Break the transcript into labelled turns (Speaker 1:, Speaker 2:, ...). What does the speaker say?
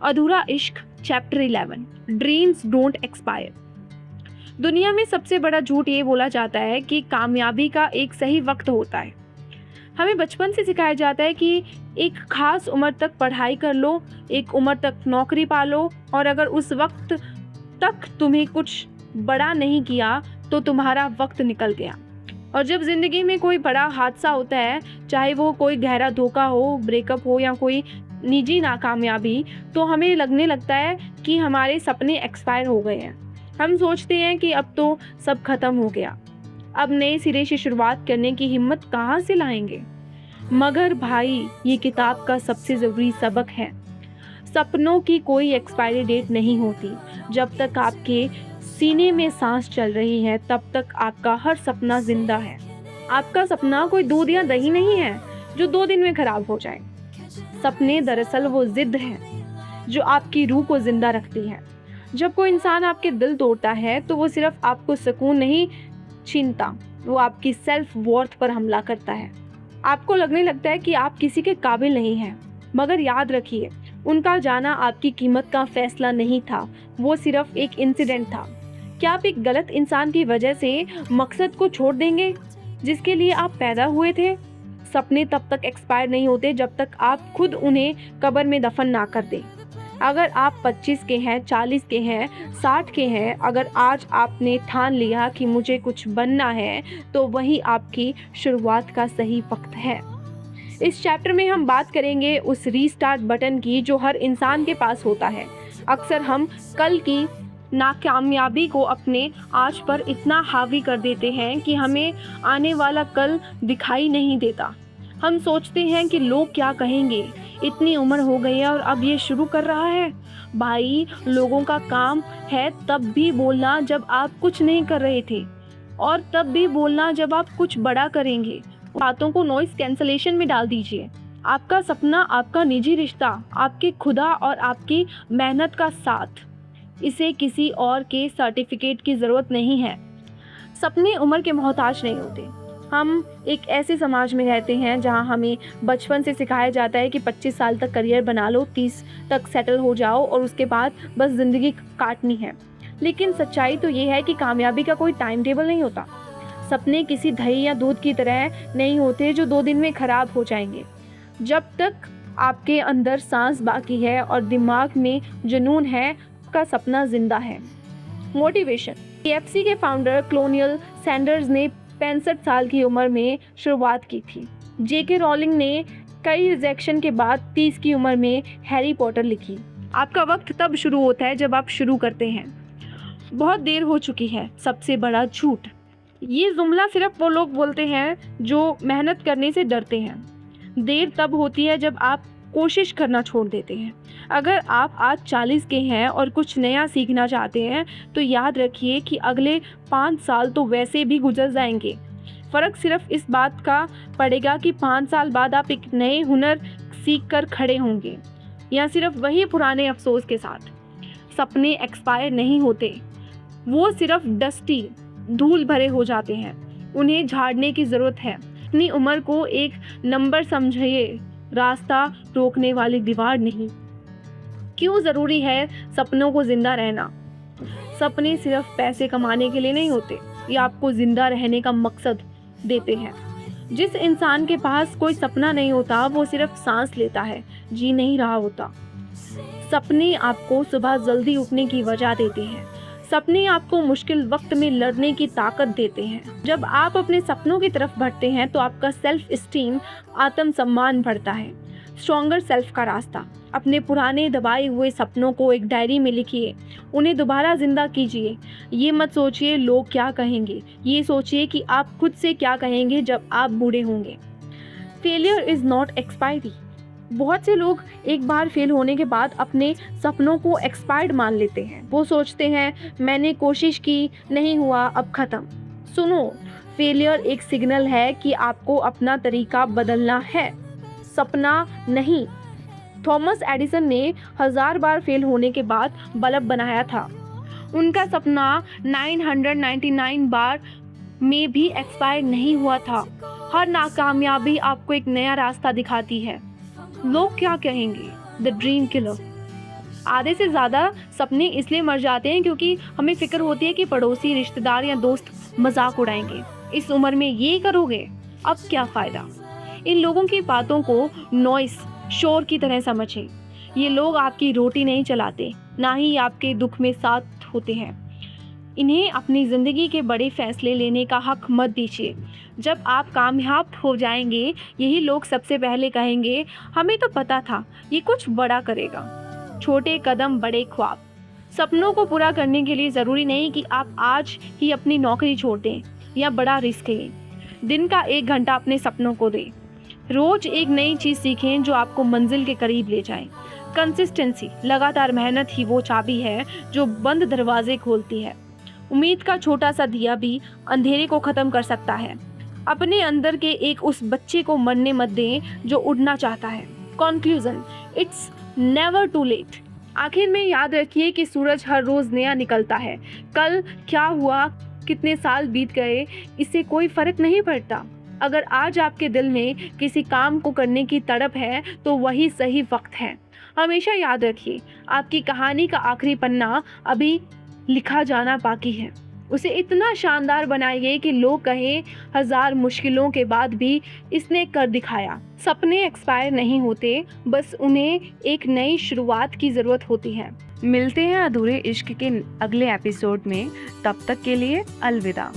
Speaker 1: अधूरा इश्क chapter 11 dreams don't expire. दुनिया में सबसे बड़ा झूठ ये बोला जाता है कि कामयाबी का एक सही वक्त होता है। हमें बचपन से सिखाया जाता है कि एक खास उम्र तक पढ़ाई कर लो, एक उम्र तक नौकरी पा लो, और अगर उस वक्त तक तुम्हें कुछ बड़ा नहीं किया तो तुम्हारा वक्त निकल गया। और जब ज़िंदगी में कोई बड़ा हादसा होता है, चाहे वो कोई गहरा धोखा हो, ब्रेकअप हो या कोई निजी नाकामयाबी, तो हमें लगने लगता है कि हमारे सपने एक्सपायर हो गए हैं। हम सोचते हैं कि अब तो सब खत्म हो गया, अब नए सिरे से शुरुआत करने की हिम्मत कहाँ से लाएंगे। मगर भाई, ये किताब का सबसे ज़रूरी सबक है, सपनों की कोई एक्सपायरी डेट नहीं होती। जब तक आपके सीने में सांस चल रही है, तब तक आपका हर सपना जिंदा है। आपका सपना कोई दूध या दही नहीं है जो 2 दिन में खराब हो जाए। सपने दरअसल वो जिद है जो आपकी रूह को जिंदा रखती है। जब कोई इंसान आपके दिल तोड़ता है तो वो सिर्फ आपको सुकून नहीं छीनता, वो आपकी सेल्फ वर्थ पर हमला करता है। आपको लगने लगता है कि आप किसी के काबिल नहीं हैं। मगर याद रखिए, उनका जाना आपकी कीमत का फैसला नहीं था, वो सिर्फ एक इंसिडेंट था। क्या आप एक गलत इंसान की वजह से मकसद को छोड़ देंगे जिसके लिए आप पैदा हुए थे? सपने तब तक एक्सपायर नहीं होते जब तक आप खुद उन्हें कब्र में दफन ना कर दें। अगर आप 25 के हैं, 40 के हैं, 60 के हैं, अगर आज आपने ठान लिया कि मुझे कुछ बनना है, तो वही आपकी शुरुआत का सही वक्त है। इस चैप्टर में हम बात करेंगे उस रीस्टार्ट बटन की जो हर इंसान के पास होता है। अक्सर हम कल की नाकामयाबी को अपने आज पर इतना हावी कर देते हैं कि हमें आने वाला कल दिखाई नहीं देता। हम सोचते हैं कि लोग क्या कहेंगे, इतनी उम्र हो गई है और अब ये शुरू कर रहा है। भाई, लोगों का काम है तब भी बोलना जब आप कुछ नहीं कर रहे थे, और तब भी बोलना जब आप कुछ बड़ा करेंगे। बातों को नॉइस कैंसलेशन में डाल दीजिए। आपका सपना, आपका निजी रिश्ता, आपके खुदा और आपकी मेहनत का साथ, इसे किसी और के सर्टिफिकेट की ज़रूरत नहीं है। सपने उम्र के मोहताज नहीं होते। हम एक ऐसे समाज में रहते हैं जहां हमें बचपन से सिखाया जाता है कि 25 साल तक करियर बना लो, 30 तक सेटल हो जाओ और उसके बाद बस ज़िंदगी काटनी है। लेकिन सच्चाई तो ये है कि कामयाबी का कोई टाइम टेबल नहीं होता। सपने किसी दही या दूध की तरह नहीं होते जो 2 दिन में ख़राब हो जाएंगे। जब तक आपके अंदर सांस बाकी है और दिमाग में जुनून है, का सपना जिंदा है। मोटिवेशन। KFC के फाउंडर कॉलोनियल सैंडर्स ने 65 साल की उम्र में शुरुआत की थी। JK रॉलिंग ने कई रिजेक्शन के बाद 30 की उम्र में हैरी पॉटर लिखी। आपका वक्त तब शुरू होता है जब आप शुरू करते हैं। बहुत देर हो चुकी है, सबसे बड़ा झूठ। ये जुमला सिर्फ वो लोग बोलते हैं जो मेहनत करने से डरते हैं। देर तब होती है जब आप कोशिश करना छोड़ देते हैं। अगर आप आज 40 के हैं और कुछ नया सीखना चाहते हैं, तो याद रखिए कि अगले 5 साल तो वैसे भी गुजर जाएंगे। फ़र्क सिर्फ इस बात का पड़ेगा कि 5 साल बाद आप एक नए हुनर सीख कर खड़े होंगे या सिर्फ वही पुराने अफसोस के साथ। सपने एक्सपायर नहीं होते, वो सिर्फ डस्टी, धूल भरे हो जाते हैं। उन्हें झाड़ने की ज़रूरत है। अपनी उम्र को एक नंबर समझिए, रास्ता रोकने वाली दीवार नहीं। क्यों ज़रूरी है सपनों को ज़िंदा रहना? सपने सिर्फ पैसे कमाने के लिए नहीं होते, ये आपको ज़िंदा रहने का मकसद देते हैं। जिस इंसान के पास कोई सपना नहीं होता, वो सिर्फ सांस लेता है, जी नहीं रहा होता। सपने आपको सुबह जल्दी उठने की वजह देते हैं। सपने आपको मुश्किल वक्त में लड़ने की ताकत देते हैं। जब आप अपने सपनों की तरफ बढ़ते हैं तो आपका सेल्फ इस्टीम, आत्मसम्मान बढ़ता है। स्ट्रॉन्गर सेल्फ का रास्ता। अपने पुराने दबाए हुए सपनों को एक डायरी में लिखिए, उन्हें दोबारा जिंदा कीजिए। ये मत सोचिए लोग क्या कहेंगे, ये सोचिए कि आप खुद से क्या कहेंगे जब आप बूढ़े होंगे। Failure is not expiry. बहुत से लोग एक बार फेल होने के बाद अपने सपनों को एक्सपायर्ड मान लेते हैं। वो सोचते हैं मैंने कोशिश की, नहीं हुआ, अब ख़त्म। सुनो, फेलियर एक सिग्नल है कि आपको अपना तरीका बदलना है, सपना नहीं। थॉमस एडिसन ने 1000 बार फेल होने के बाद बल्ब बनाया था। उनका सपना 999 बार में भी एक्सपायर नहीं हुआ था। हर नाकामयाबी आपको एक नया रास्ता दिखाती है। लोग क्या कहेंगे? The dream killer. आधे से ज़्यादा सपने इसलिए मर जाते हैं क्योंकि हमें फ़िक्र होती है कि पड़ोसी, रिश्तेदार या दोस्त मज़ाक उड़ाएँगे। इस उम्र में ये करोगे? अब क्या फ़ायदा? इन लोगों की बातों को नॉइस, शोर की तरह समझें। ये लोग आपकी रोटी नहीं चलाते, ना ही आपके दुख में साथ होते हैं। इन्हें अपनी ज़िंदगी के बड़े फैसले लेने का हक मत दीजिए। जब आप कामयाब हो जाएंगे, यही लोग सबसे पहले कहेंगे, हमें तो पता था ये कुछ बड़ा करेगा। छोटे कदम बड़े ख्वाब। सपनों को पूरा करने के लिए ज़रूरी नहीं कि आप आज ही अपनी नौकरी छोड़ दें या बड़ा रिस्क लें। दिन का 1 घंटा अपने सपनों को दें। रोज़ एक नई चीज़ सीखें जो आपको मंजिल के करीब ले जाए। कंसिस्टेंसी, लगातार मेहनत ही वो चाबी है जो बंद दरवाजे खोलती है। उम्मीद का छोटा सा दिया भी अंधेरे को ख़त्म कर सकता है। अपने अंदर के एक उस बच्चे को मरने मत दें जो उड़ना चाहता है। Conclusion, it's never too late. आखिर में याद रखिए कि सूरज हर रोज़ नया निकलता है। कल क्या हुआ, कितने साल बीत गए, इससे कोई फ़र्क नहीं पड़ता। अगर आज आपके दिल में किसी काम को करने की तड़प है तो वही सही वक्त है। हमेशा याद रखिए, आपकी कहानी का आखिरी पन्ना अभी लिखा जाना बाकी है। उसे इतना शानदार बनाइए कि लोग कहें, 1000 मुश्किलों के बाद भी इसने कर दिखाया। सपने एक्सपायर नहीं होते, बस उन्हें एक नई शुरुआत की ज़रूरत होती है। मिलते हैं अधूरे इश्क के अगले एपिसोड में। तब तक के लिए अलविदा।